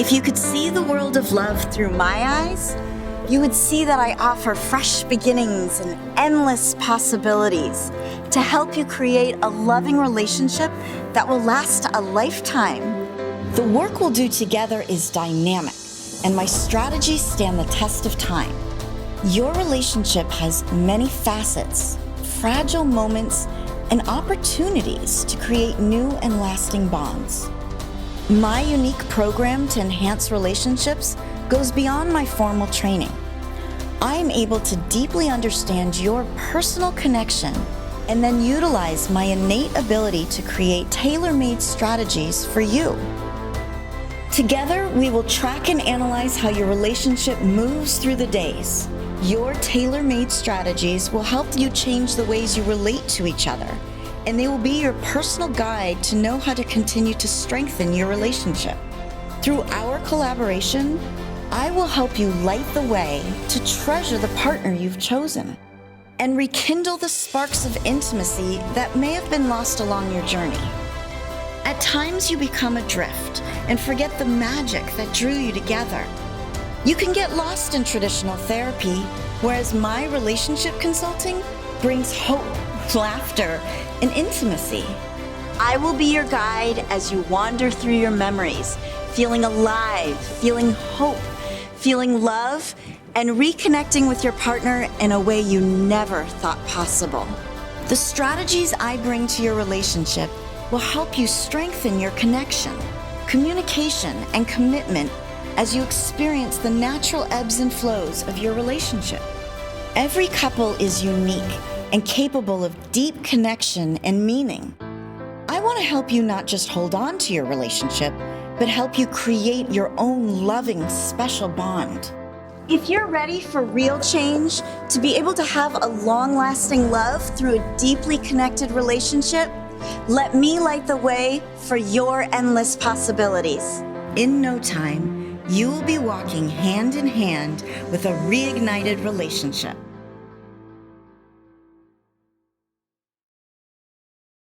If you could see the world of love through my eyes, you would see that I offer fresh beginnings and endless possibilities to help you create a loving relationship that will last a lifetime. The work we'll do together is dynamic, and my strategies stand the test of time. Your relationship has many facets, fragile moments, and opportunities to create new and lasting bonds. My unique program to enhance relationships goes beyond my formal training. I am able to deeply understand your personal connection and then utilize my innate ability to create tailor-made strategies for you. Together, we will track and analyze how your relationship moves through the days. Your tailor-made strategies will help you change the ways you relate to each other, and they will be your personal guide to know how to continue to strengthen your relationship. Through our collaboration, I will help you light the way to treasure the partner you've chosen and rekindle the sparks of intimacy that may have been lost along your journey. At times, you become adrift and forget the magic that drew you together. You can get lost in traditional therapy, whereas my relationship consulting brings hope, laughter, and intimacy. I will be your guide as you wander through your memories, feeling alive, feeling hope, feeling love, and reconnecting with your partner in a way you never thought possible. The strategies I bring to your relationship will help you strengthen your connection, communication, and commitment as you experience the natural ebbs and flows of your relationship. Every couple is unique and capable of deep connection and meaning. I want to help you not just hold on to your relationship, but help you create your own loving, special bond. If you're ready for real change, to be able to have a long-lasting love through a deeply connected relationship, let me light the way for your endless possibilities. In no time, you will be walking hand in hand with a reignited relationship.